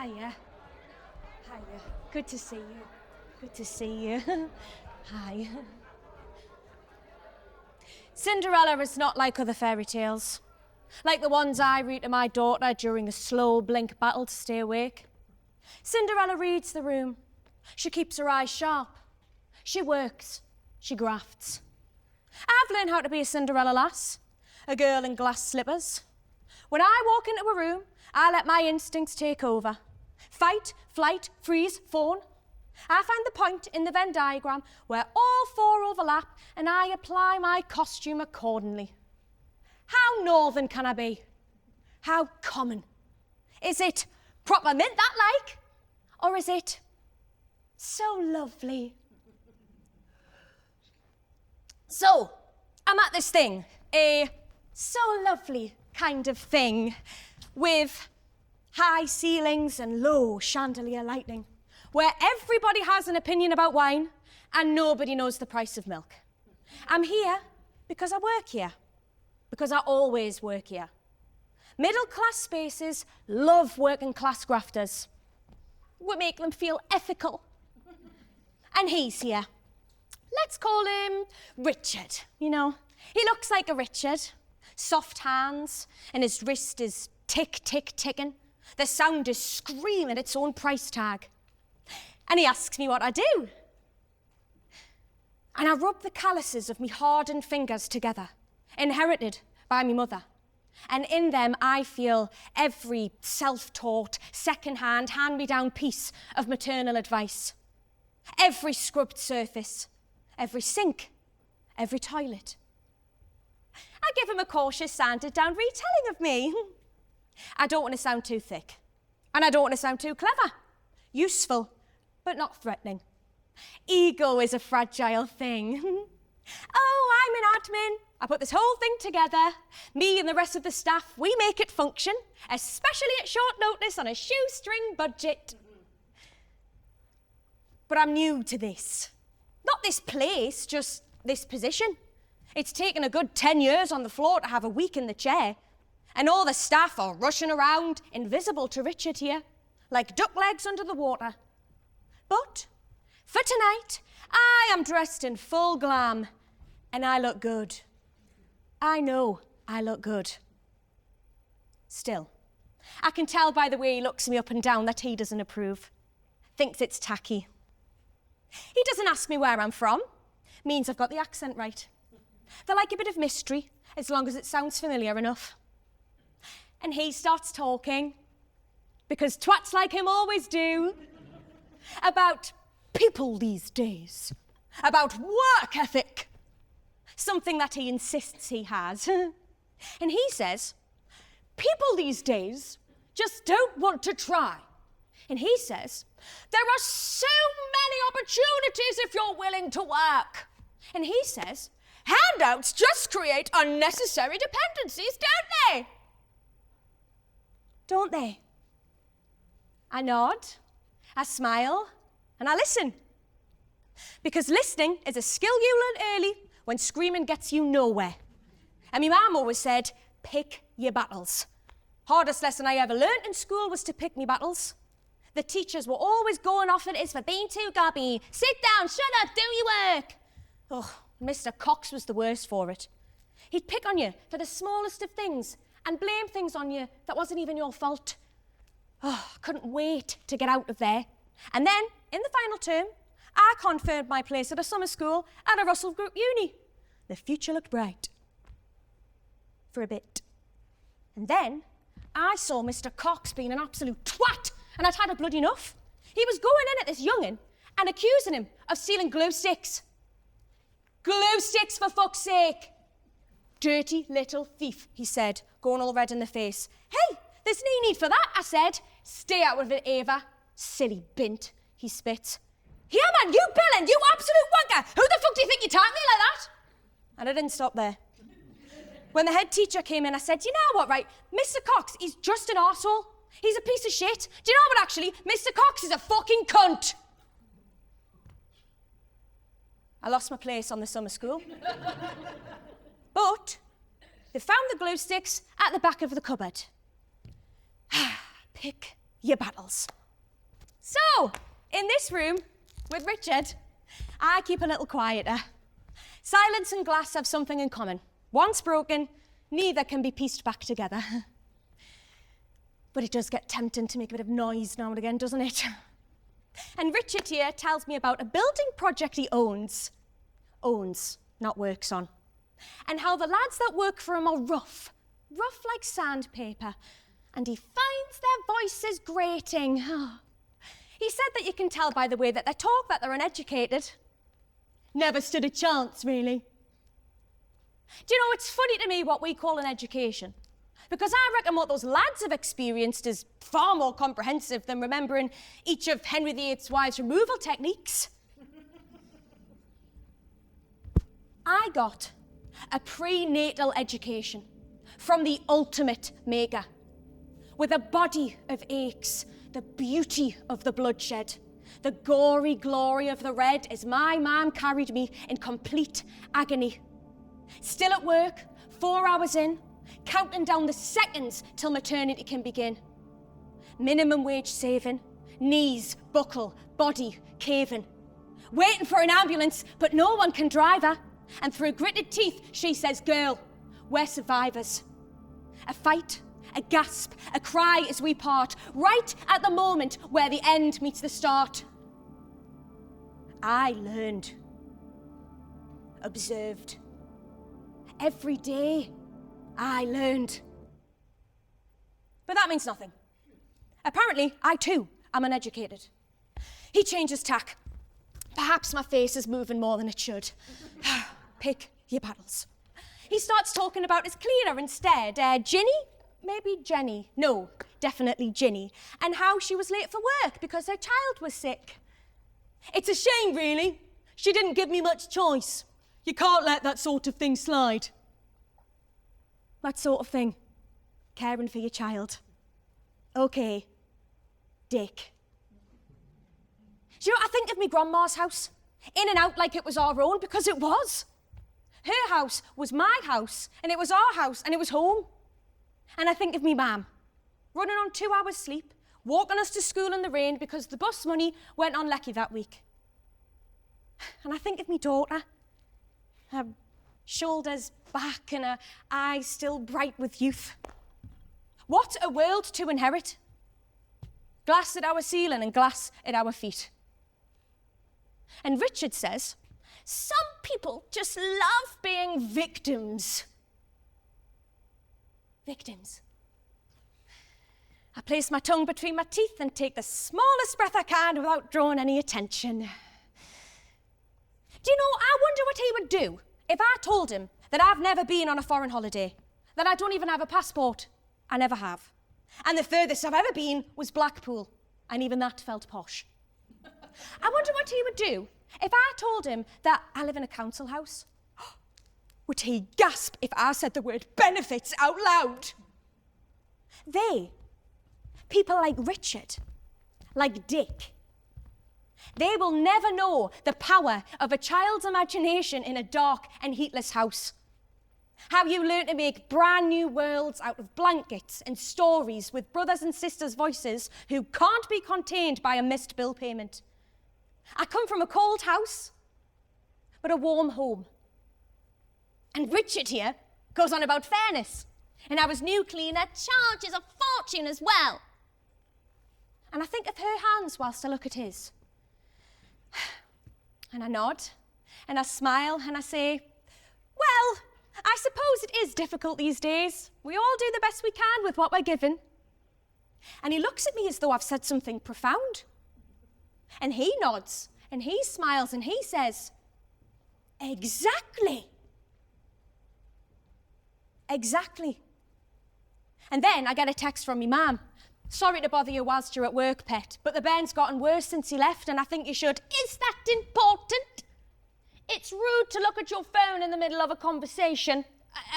Hiya. Hiya. Good to see you. Good to see you. Hi. Cinderella is not like other fairy tales, like the ones I read to my daughter during a slow blink battle to stay awake. Cinderella reads the room. She keeps her eyes sharp. She works. She grafts. I've learned how to be a Cinderella lass, a girl in glass slippers. When I walk into a room, I let my instincts take over. Fight, flight, freeze, fawn. I find the point in the Venn diagram where all four overlap and I apply my costume accordingly. How northern can I be? How common? Is it proper mint that like? Or is it so lovely? So, I'm at this thing, a so lovely kind of thing with high ceilings and low chandelier lighting, where everybody has an opinion about wine and nobody knows the price of milk. I'm here because I work here, because I always work here. Middle-class spaces love working-class grafters. We make them feel ethical. And he's here. Let's call him Richard, you know. He looks like a Richard. Soft hands, and his wrist is tick, tick, ticking. The sound is screaming its own price tag. And he asks me what I do. And I rub the calluses of me hardened fingers together, inherited by me mother. And in them I feel every self-taught, second-hand, hand-me-down piece of maternal advice. Every scrubbed surface, every sink, every toilet. I give him a cautious, sanded-down retelling of me. I don't want to sound too thick, and I don't want to sound too clever. Useful, but not threatening. Ego is a fragile thing. Oh, I'm an admin. I put this whole thing together. Me and the rest of the staff, we make it function, especially at short notice on a shoestring budget. But I'm new to this. Not this place, just this position. It's taken a good 10 years on the floor to have a week in the chair. And all the staff are rushing around, invisible to Richard here, like duck legs under the water. But for tonight, I am dressed in full glam, and I look good. I know I look good. Still, I can tell by the way he looks me up and down that he doesn't approve. Thinks it's tacky. He doesn't ask me where I'm from. Means I've got the accent right. They like a bit of mystery, as long as it sounds familiar enough. And he starts talking, because twats like him always do, about people these days, about work ethic, something that he insists he has. And he says, people these days just don't want to try. And he says, there are so many opportunities if you're willing to work. And he says, handouts just create unnecessary dependencies, don't they? Don't they? I nod, I smile, and I listen. Because listening is a skill you learn early when screaming gets you nowhere. And my mum always said, pick your battles. Hardest lesson I ever learnt in school was to pick me battles. The teachers were always going off at us for being too gobby. Sit down, shut up, do your work. Oh, Mr. Cox was the worst for it. He'd pick on you for the smallest of things and blame things on you that wasn't even your fault. Oh, I couldn't wait to get out of there. And then, in the final term, I confirmed my place at a summer school at a Russell Group uni. The future looked bright. For a bit. And then, I saw Mr. Cox being an absolute twat, and I'd had a bloody enough. He was going in at this young'un and accusing him of stealing glue sticks. Glue sticks, for fuck's sake! Dirty little thief, he said, going all red in the face. Hey, there's no need for that, I said. Stay out of it, Ava. Silly bint, he spits. Here, man, you bellend, you absolute wanker! Who the fuck do you think you talking to me like that? And I didn't stop there. When the head teacher came in, I said, you know what, right? Mr. Cox, he's just an arsehole. He's a piece of shit. Do you know what, actually? Mr. Cox is a fucking cunt. I lost my place on the summer school. But they found the glue sticks at the back of the cupboard. Pick your battles. So, in this room, with Richard, I keep a little quieter. Silence and glass have something in common. Once broken, neither can be pieced back together. But it does get tempting to make a bit of noise now and again, doesn't it? And Richard here tells me about a building project he owns, not works on, and how the lads that work for him are rough like sandpaper, and he finds their voices grating. He said that you can tell by the way that they talk that they're uneducated. Never stood a chance, really. Do you know, it's funny to me what we call an education. Because I reckon what those lads have experienced is far more comprehensive than remembering each of Henry VIII's wives' removal techniques. I got a prenatal education from the ultimate maker, with a body of aches, the beauty of the bloodshed, the gory glory of the red as my mam carried me in complete agony. Still at work, 4 hours in, counting down the seconds till maternity can begin. Minimum wage saving, knees buckle, body caving. Waiting for an ambulance, but no one can drive her. And through gritted teeth, she says, "Girl, we're survivors." A fight, a gasp, a cry as we part, right at the moment where the end meets the start. I learned, observed. Every day, I learned. But that means nothing. Apparently, I too am uneducated. He changes tack. Perhaps my face is moving more than it should. Pick your battles. He starts talking about his cleaner instead. Ginny? Maybe Jenny. No, definitely Ginny. And how she was late for work because her child was sick. It's a shame, really. She didn't give me much choice. You can't let that sort of thing slide. That sort of thing. Caring for your child. Okay. Dick. Do you know what I think of me grandma's house? In and out like it was our own, because it was. Her house was my house, and it was our house, and it was home. And I think of me mam, running on 2 hours sleep, walking us to school in the rain because the bus money went on lecky that week. And I think of me daughter, her shoulders back and her eyes still bright with youth. What a world to inherit. Glass at our ceiling and glass at our feet. And Richard says, some people just love being victims. Victims. I place my tongue between my teeth and take the smallest breath I can without drawing any attention. Do you know, I wonder what he would do if I told him that I've never been on a foreign holiday, that I don't even have a passport. I never have. And the furthest I've ever been was Blackpool, and even that felt posh. I wonder what he would do if I told him that I live in a council house. Would he gasp if I said the word benefits out loud? People like Richard, like Dick, they will never know the power of a child's imagination in a dark and heatless house. How you learn to make brand new worlds out of blankets and stories with brothers and sisters' voices who can't be contained by a missed bill payment. I come from a cold house, but a warm home. And Richard here goes on about fairness, and how his new cleaner charges a fortune as well. And I think of her hands whilst I look at his. And I nod, and I smile, and I say, well, I suppose it is difficult these days. We all do the best we can with what we're given. And he looks at me as though I've said something profound. And he nods, and he smiles, and he says, exactly. Exactly. And then I get a text from me mum. Sorry to bother you whilst you're at work, pet, but the band's gotten worse since he left, and I think you should. Is that important? It's rude to look at your phone in the middle of a conversation.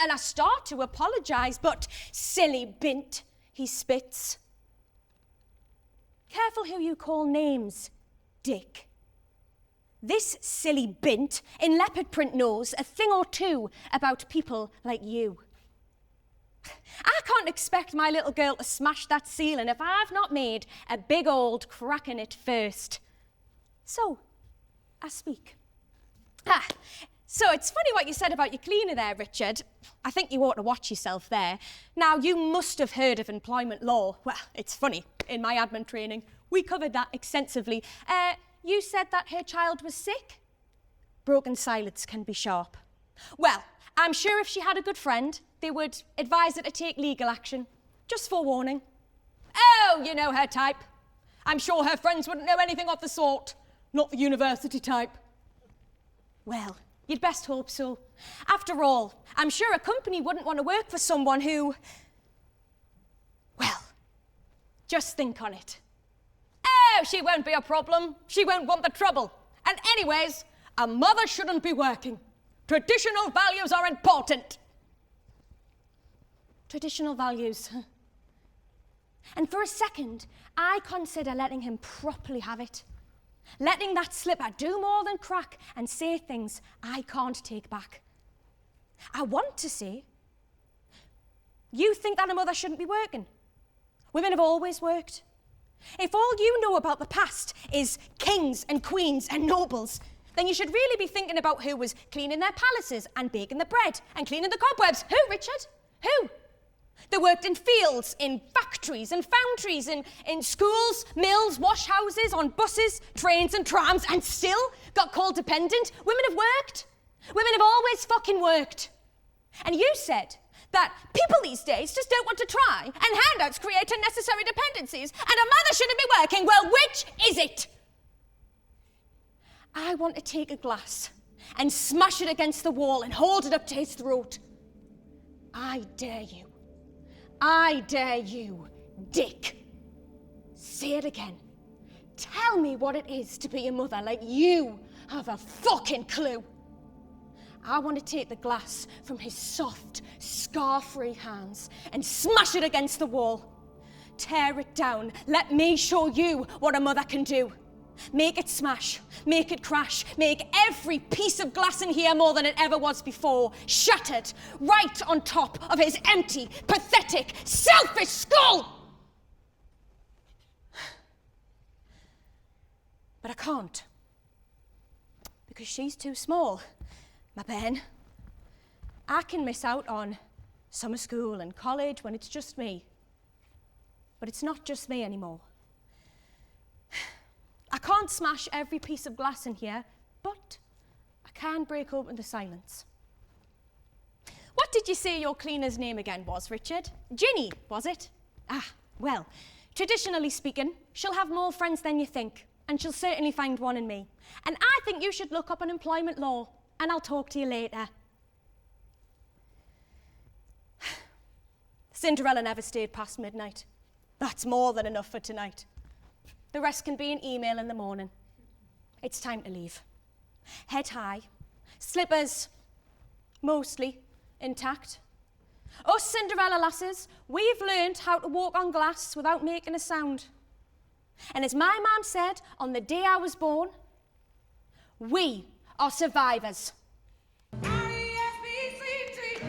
And I start to apologise, but silly bint, he spits. Careful who you call names, Dick. This silly bint in leopard print knows a thing or two about people like you. I can't expect my little girl to smash that ceiling if I've not made a big old crack in it first. So, I speak. So it's funny what you said about your cleaner there, Richard. I think you ought to watch yourself there. Now, you must have heard of employment law. Well, it's funny. In my admin training, we covered that extensively. You said that her child was sick? Broken silence can be sharp. Well, I'm sure if she had a good friend, they would advise her to take legal action. Just forewarning. Oh, you know her type. I'm sure her friends wouldn't know anything of the sort. Not the university type. Well, you'd best hope so. After all, I'm sure a company wouldn't want to work for someone who... Well, just think on it. Oh, she won't be a problem. She won't want the trouble. And anyways, a mother shouldn't be working. Traditional values are important. Traditional values. And for a second, I consider letting him properly have it. Letting that slipper do more than crack and say things I can't take back. I want to say, you think that a mother shouldn't be working? Women have always worked. If all you know about the past is kings and queens and nobles, then you should really be thinking about who was cleaning their palaces and baking the bread and cleaning the cobwebs. Who, Richard? Who? They worked in fields, in factories and foundries, in schools, mills, wash houses, on buses, trains and trams, and still got called dependent. Women have worked. Women have always fucking worked. And you said that people these days just don't want to try, and handouts create unnecessary dependencies, and a mother shouldn't be working. Well, which is it? I want to take a glass and smash it against the wall and hold it up to his throat. I dare you. I dare you, Dick. Say it again. Tell me what it is to be a mother like you have a fucking clue. I want to take the glass from his soft, scar-free hands and smash it against the wall. Tear it down. Let me show you what a mother can do. Make it smash, make it crash, make every piece of glass in here more than it ever was before, shattered right on top of his empty, pathetic, selfish skull! But I can't, because she's too small, my Ben. I can miss out on summer school and college when it's just me, but it's not just me anymore. I can't smash every piece of glass in here, but I can break open the silence. What did you say your cleaner's name again was, Richard? Ginny, was it? Well, traditionally speaking, she'll have more friends than you think, and she'll certainly find one in me. And I think you should look up on employment law, and I'll talk to you later. Cinderella never stayed past midnight. That's more than enough for tonight. The rest can be an email in the morning. It's time to leave. Head high, slippers mostly intact. Us Cinderella lasses, we've learned how to walk on glass without making a sound. And as my mum said on the day I was born, we are survivors. R-E-S-P-C-T